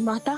माता,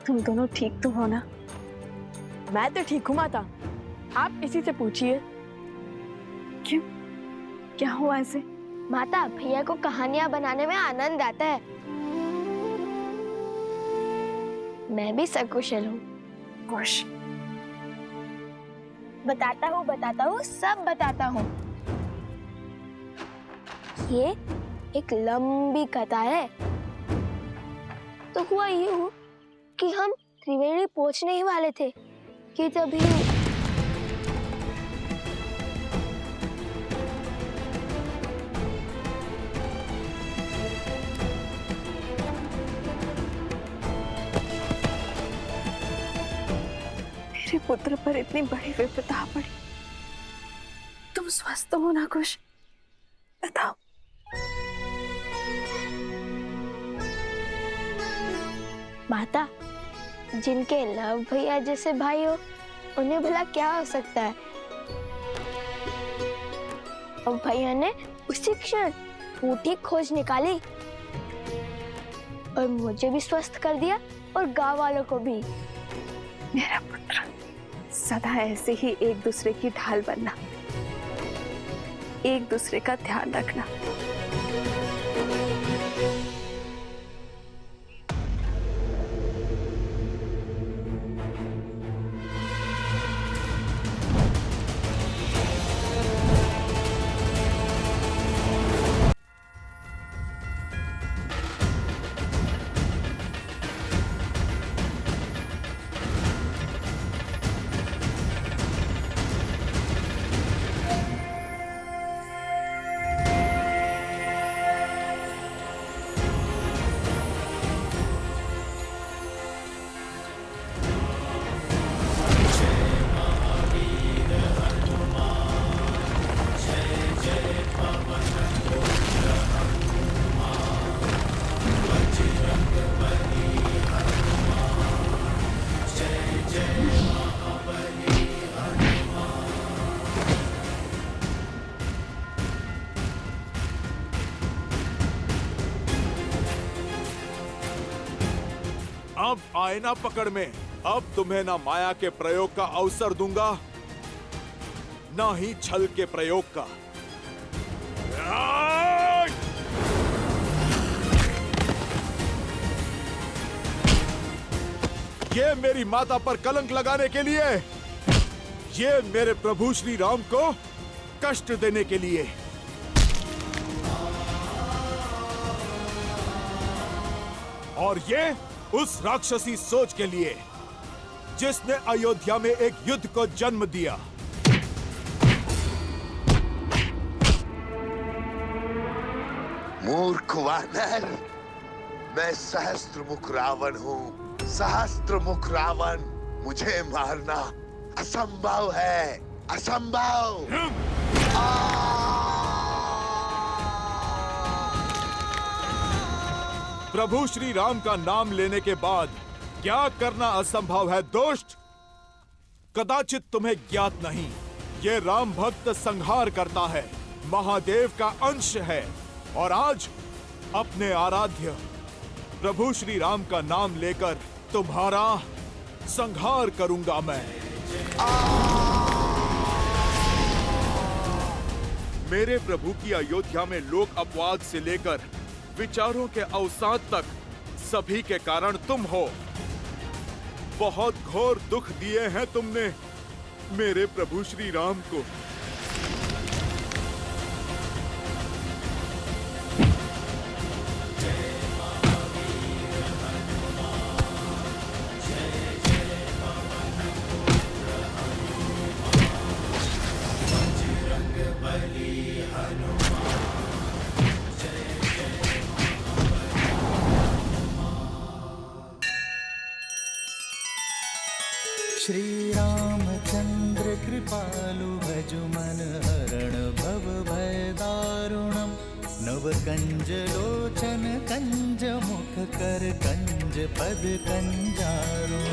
तुम दोनों ठीक तो हो ना? मैं तो ठीक हूँ माता, आप इसी से पूछिए। क्यों, क्या हुआ ऐसे? माता, भैया को कहानियां बनाने में आनंद आता है। मैं भी सकुशल हूँ। खुश। बताता हूँ, सब बताता हूँ। ये एक लंबी कथा है। तो हुआ यूं कि हम त्रिवेणी पहुंचने ही वाले थे कि तभी मेरे पुत्र पर इतनी बड़ी विपदा पड़ी। तुम स्वस्थ हो ना कुश? बताओ। माता, जिनके लव भैया जैसे भाई हो, उन्हें भला क्या हो सकता है। अब भैया ने उसी क्षण बूटी खोज निकाली और मुझे भी स्वस्थ कर दिया और गांव वालों को भी। मेरा पुत्र, सदा ऐसे ही एक दूसरे की ढाल बनना, एक दूसरे का ध्यान रखना। अब आए ना पकड़ में। अब तुम्हें ना माया के प्रयोग का अवसर दूंगा, ना ही छल के प्रयोग का। ये मेरी माता पर कलंक लगाने के लिए, ये मेरे प्रभु श्री राम को कष्ट देने के लिए। और ये उस राक्षसी सोच के लिए जिसने अयोध्या में एक युद्ध को जन्म दिया। मूर्ख वानर, मैं सहस्त्रमुख रावण हूँ। सहस्त्रमुख रावण, मुझे मारना असंभव है, असंभव। प्रभु श्री राम का नाम लेने के बाद क्या करना असंभव है दुष्ट? कदाचित तुम्हें ज्ञात नहीं, ये राम भक्त संहार करता है, महादेव का अंश है। और आज अपने आराध्य प्रभु श्री राम का नाम लेकर तुम्हारा संहार करूंगा मैं। मेरे प्रभु की अयोध्या में लोक अपवाद से लेकर विचारों के अवसाद तक सभी के कारण तुम हो। बहुत घोर दुख दिए हैं तुमने मेरे प्रभु श्री राम को। श्री रामचंद्र कृपालु भजु मन हरण भव भय दारुणम। न तव कंज लोचन कंज मुख कर कंज पद कंजारुण।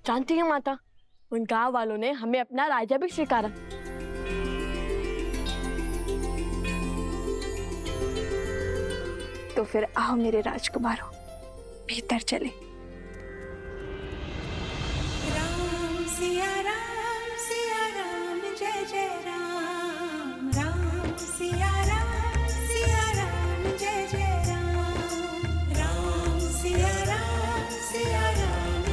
जानती है माता, उन गांव वालों ने हमें अपना राजा भी स्वीकारा। तो फिर आओ मेरे राजकुमारों, भीतर चले। राम सिया राम जय जय राम। राम सिया राम जय जय राम। राम सिया राम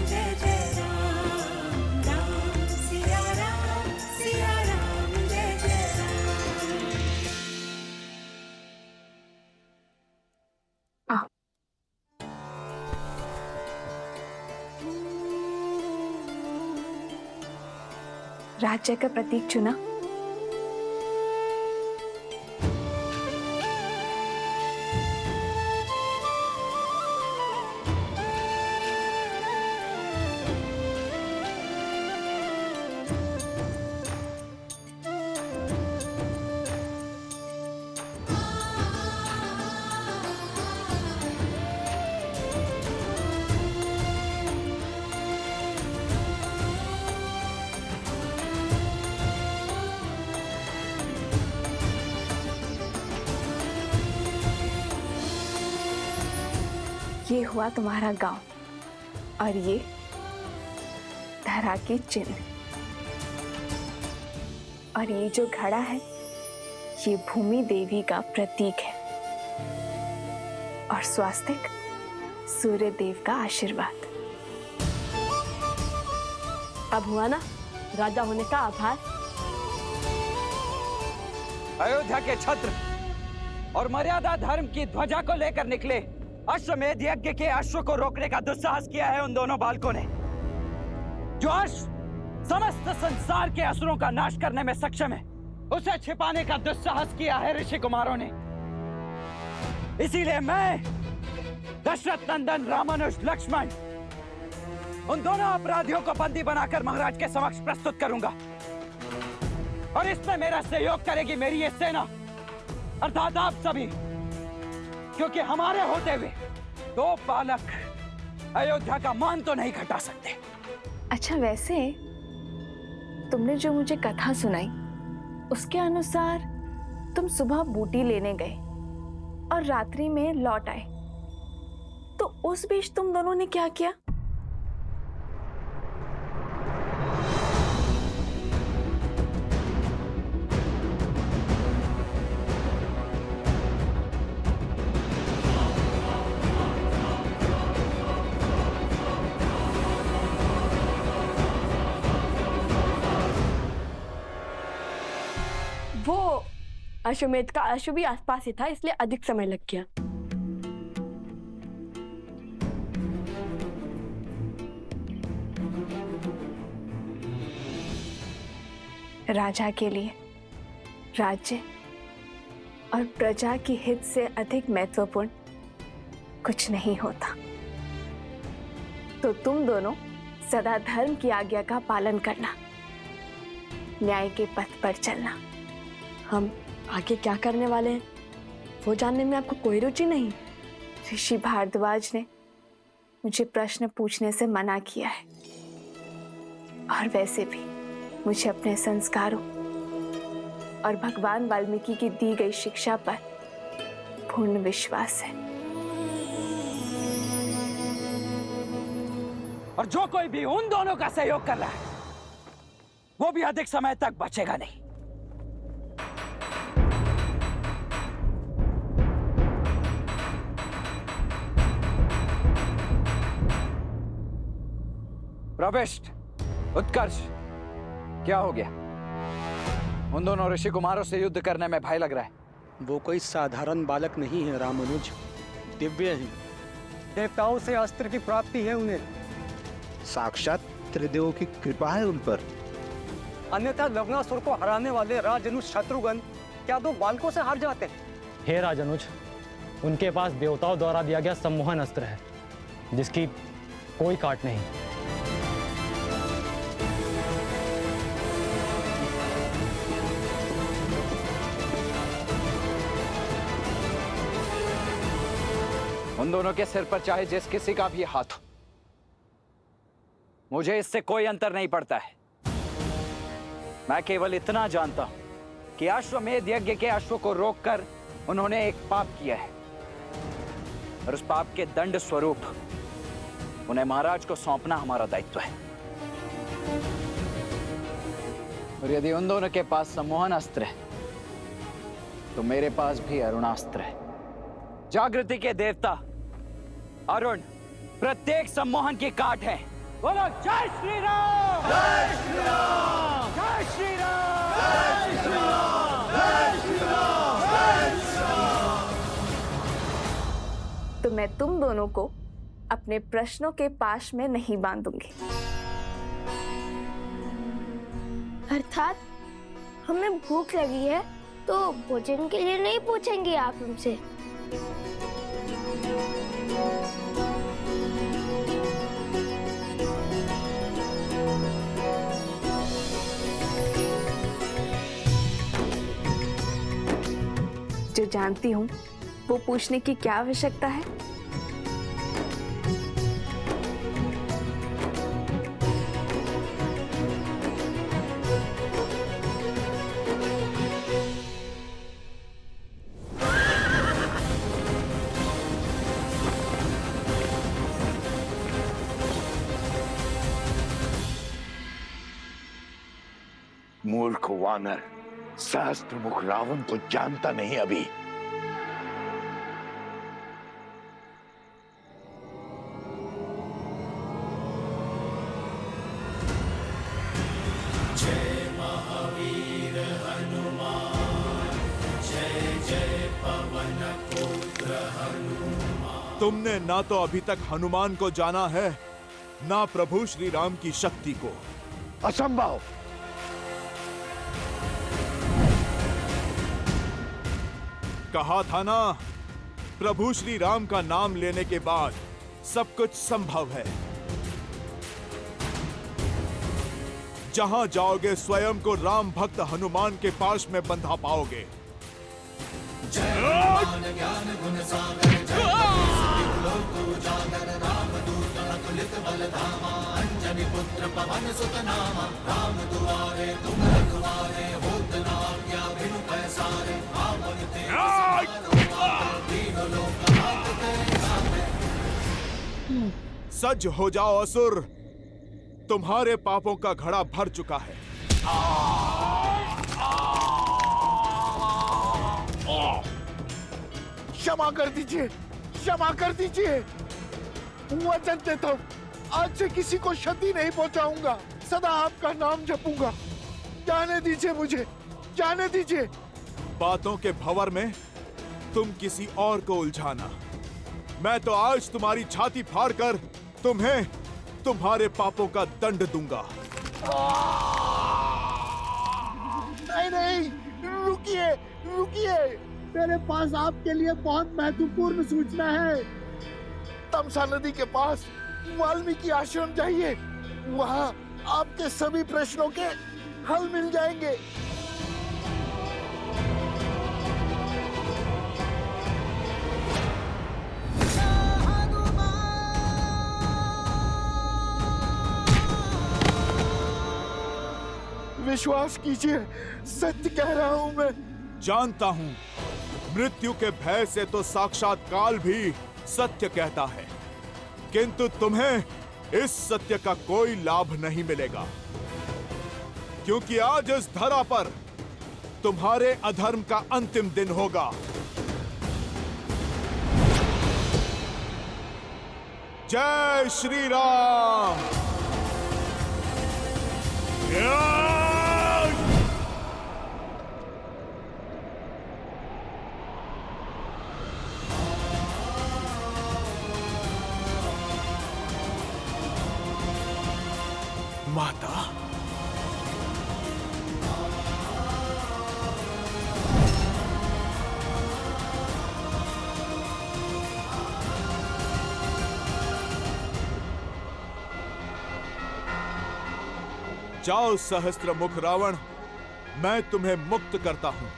जय जय राम। राम सिया राम जय जय राम। आओ। राज्य का प्रतीक चुना। ये हुआ तुम्हारा गांव और ये धरा की चिन्ह, और ये जो घड़ा है ये भूमि देवी का प्रतीक है, और स्वास्तिक सूर्य देव का आशीर्वाद। अब हुआ ना राजा होने का आभार। अयोध्या के छत्र और मर्यादा धर्म की ध्वजा को लेकर निकले अश्वमेध यज्ञ के अश्व को रोकने का दुस्साहस किया है उन दोनों बालकों ने। जो अश्व समस्त संसार के असुरों का नाश करने में सक्षम है, उसे छिपाने का दुस्साहस किया है ऋषि कुमारों ने। इसीलिए मैं दशरथ नंदन रामानुज लक्ष्मण उन दोनों अपराधियों को बंदी बनाकर महाराज के समक्ष प्रस्तुत करूंगा, और इसमें मेरा सहयोग करेगी मेरी ये सेना अर्थात आप सभी, क्योंकि हमारे होते हुए दो बालक अयोध्या का मान तो नहीं घटा सकते। अच्छा, वैसे तुमने जो मुझे कथा सुनाई उसके अनुसार तुम सुबह बूटी लेने गए और रात्रि में लौट आए, तो उस बीच तुम दोनों ने क्या किया? वो अश्वमेध का अश्व भी आसपास ही था, इसलिए अधिक समय लग गया। राजा के लिए राज्य और प्रजा की हित से अधिक महत्वपूर्ण कुछ नहीं होता। तो तुम दोनों सदा धर्म की आज्ञा का पालन करना, न्याय के पथ पर चलना। हम आगे क्या करने वाले हैं वो जानने में आपको कोई रुचि नहीं? ऋषि भारद्वाज ने मुझे प्रश्न पूछने से मना किया है, और वैसे भी मुझे अपने संस्कारों और भगवान वाल्मीकि की दी गई शिक्षा पर पूर्ण विश्वास है। और जो कोई भी उन दोनों का सहयोग कर रहा है वो भी अधिक समय तक बचेगा नहीं। प्रविष्ट, उत्कर्ष, क्या हो गया? उन दोनों ऋषि कुमारों से युद्ध करने में भय लग रहा है। वो कोई साधारण बालक नहीं है रामानुज, दिव्य है। देवताओं से अस्त्र की प्राप्ति है उन्हें। साक्षात त्रिदेवों की कृपा है उन पर। अन्यथा लवणासुर को हराने वाले राजनुज शत्रुघ्न क्या दो बालकों से हार जाते? हे राजनुज, उनके पास देवताओं द्वारा दिया गया सम्मोहन अस्त्र है, जिसकी कोई काट नहीं। उन दोनों के सिर पर चाहे जिस किसी का भी हाथ हो, मुझे इससे कोई अंतर नहीं पड़ता है। मैं केवल इतना जानता हूं कि अश्वमेध यज्ञ के अश्व को रोककर उन्होंने एक पाप किया है, और उस पाप के दंड स्वरूप उन्हें महाराज को सौंपना हमारा दायित्व है। और यदि उन दोनों के पास सम्मोहन अस्त्र है, तो मेरे पास भी अरुणास्त्र है। जागृति के देवता अरुण प्रत्येक सम्मोहन की काट है। बोलो जय श्री राम! जय श्री राम! जय श्री राम! जय श्री राम! जय श्री राम! जय श्री राम! तो मैं तुम दोनों को अपने प्रश्नों के पाश में नहीं बांधूंगी। अर्थात हमें भूख लगी है तो भोजन के लिए नहीं पूछेंगे आप हमसे। जो जानती हूँ वो पूछने की क्या आवश्यकता है? मूर्ख वानर, सहस्त्र मुख रावण को जानता नहीं अभी। जय महावीर हनुमान, जय जय पवन पुत्र हनुमान। तुमने ना तो अभी तक हनुमान को जाना है, ना प्रभु श्री राम की शक्ति को। असंभव! कहा था ना, प्रभु श्री राम का नाम लेने के बाद सब कुछ संभव है। जहां जाओगे स्वयं को राम भक्त हनुमान के पास में बंधा पाओगे। ज्ञान गुण सागर, रामदूत अतुलित बल धामा, अंजनी पुत्र पवन सुत नामा, राम दुआरे तुम रखवारे, होत न आज्ञा बिनु पैसारे, आपन तेज समारो, तीनों लोक हाथ तेरे नामे। सज हो जाओ असुर, तुम्हारे पापों का घड़ा भर चुका है। क्षमा कर दीजिए, क्षमा कर दीजिए। वचन देता हूं, आज से किसी को क्षति नहीं पहुंचाऊंगा, सदा आपका नाम जपूंगा। जाने दीजिए मुझे, जाने दीजिए। बातों के भंवर में तुम किसी और को उलझाना। मैं तो आज तुम्हारी छाती फाड़कर तुम्हें तुम्हारे पापों का दंड दूंगा। नहीं नहीं, रुकिए रुकिए, मेरे पास आपके लिए बहुत महत्वपूर्ण सूचना है। तमसा नदी के पास वाल्मीकि आश्रम जाइए, वहां आपके सभी प्रश्नों के हल मिल जाएंगे। विश्वास कीजिए, सत्य कह रहा हूं मैं। जानता हूं, मृत्यु के भय से तो साक्षात काल भी सत्य कहता है, किंतु तुम्हें इस सत्य का कोई लाभ नहीं मिलेगा, क्योंकि आज इस धरा पर तुम्हारे अधर्म का अंतिम दिन होगा। जय श्री राम। माता, जाओ सहस्त्रमुख रावण, मैं तुम्हें मुक्त करता हूं,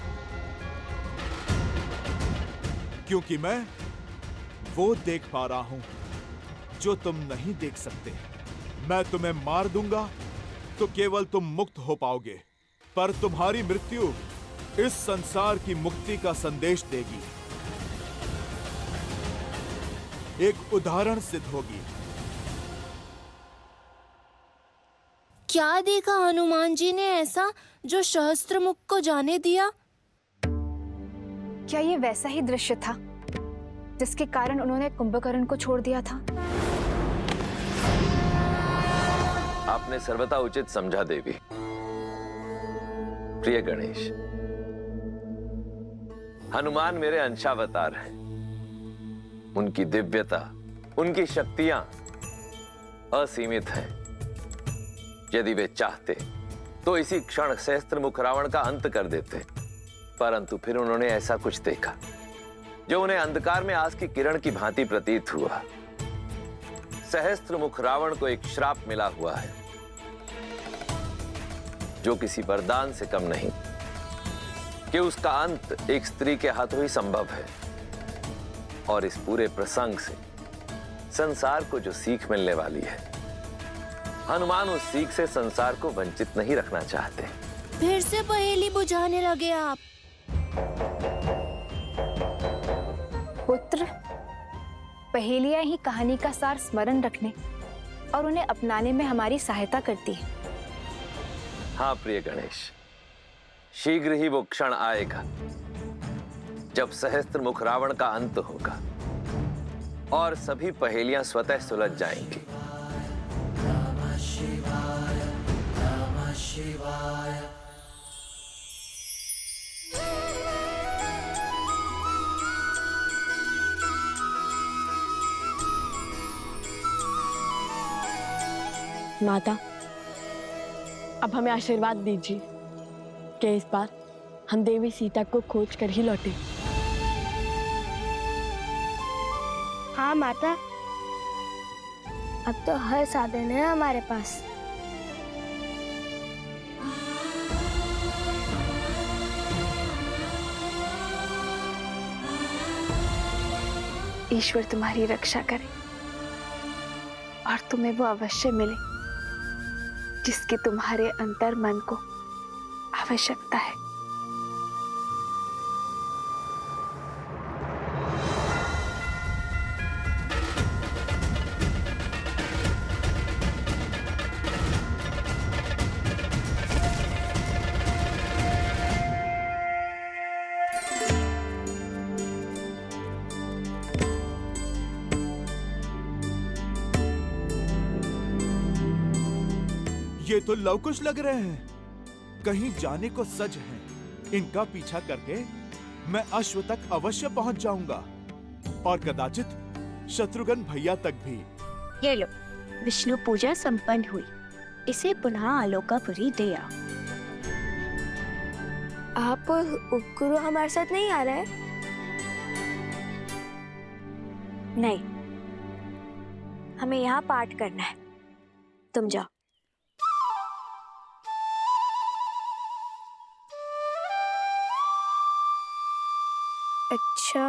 क्योंकि मैं वो देख पा रहा हूं जो तुम नहीं देख सकते। मैं तुम्हें मार दूंगा तो केवल तुम मुक्त हो पाओगे, पर तुम्हारी मृत्यु इस संसार की मुक्ति का संदेश देगी, एक उदाहरण सिद्ध होगी। क्या देखा हनुमान जी ने ऐसा जो सहस्त्रमुख को जाने दिया? क्या ये वैसा ही दृश्य था जिसके कारण उन्होंने कुंभकर्ण को छोड़ दिया था? आपने सर्वथा उचित समझा देवी। प्रिय गणेश, हनुमान मेरे अंशावतार हैं। उनकी दिव्यता, उनकी शक्तियां असीमित हैं। यदि वे चाहते तो इसी क्षण सहस्त्रमुख रावण का अंत कर देते, परंतु फिर उन्होंने ऐसा कुछ देखा जो उन्हें अंधकार में आस की किरण की भांति प्रतीत हुआ। सहस्त्रमुख रावण को एक श्राप मिला हुआ है जो किसी वरदान से कम नहीं, कि उसका अंत एक स्त्री के हाथों ही संभव है। और इस पूरे प्रसंग से संसार को जो सीख मिलने वाली है, हनुमान उस सीख से संसार को वंचित नहीं रखना चाहते। फिर से पहेली बुझाने लगे आप। पुत्र, पहेलियां ही कहानी का सार स्मरण रखने और उन्हें अपनाने में हमारी सहायता करती है। हाँ प्रिय गणेश, शीघ्र ही वो क्षण आएगा जब सहस्त्रमुख रावण का अंत होगा और सभी पहेलियां स्वतः सुलझ जाएंगी। नमः शिवाय, नमः शिवाय। माता, अब हमें आशीर्वाद दीजिए कि इस बार हम देवी सीता को खोज कर ही लौटे। हाँ माता, अब तो हर साधन है हमारे पास। ईश्वर तुम्हारी रक्षा करे और तुम्हें वो अवश्य मिले जिसकी तुम्हारे अंतर मन को आवश्यकता है। ये तो लवकुश लग रहे हैं, कहीं जाने को सज हैं। इनका पीछा करके मैं अश्व तक अवश्य पहुंच जाऊंगा और कदाचित शत्रुघ्न भैया तक भी। ये लो, विष्णु पूजा संपन्न हुई। इसे पुनः आलोकापुरी दे आओ। आप गुरु हमारे साथ नहीं आ रहे? नहीं, हमें यहाँ पाठ करना है। तुम जाओ। अच्छा।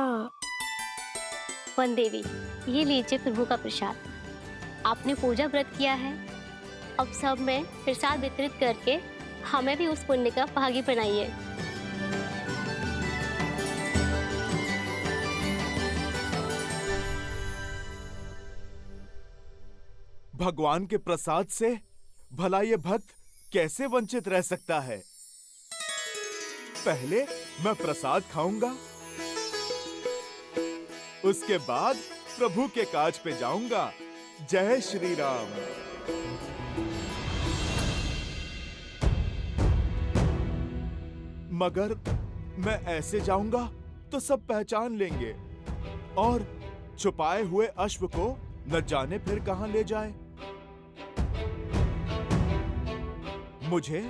वन देवी, ये लीजिए प्रभु का प्रसाद। आपने पूजा व्रत किया है, अब सब में प्रसाद वितरित करके हमें भी उस पुण्य का भागी बनाइए। भगवान के प्रसाद से भला ये भक्त कैसे वंचित रह सकता है? पहले मैं प्रसाद खाऊंगा, उसके बाद प्रभु के काज पे जाऊंगा। जय श्री राम। मगर मैं ऐसे जाऊंगा तो सब पहचान लेंगे और छुपाए हुए अश्व को न जाने फिर कहां ले जाए। मुझे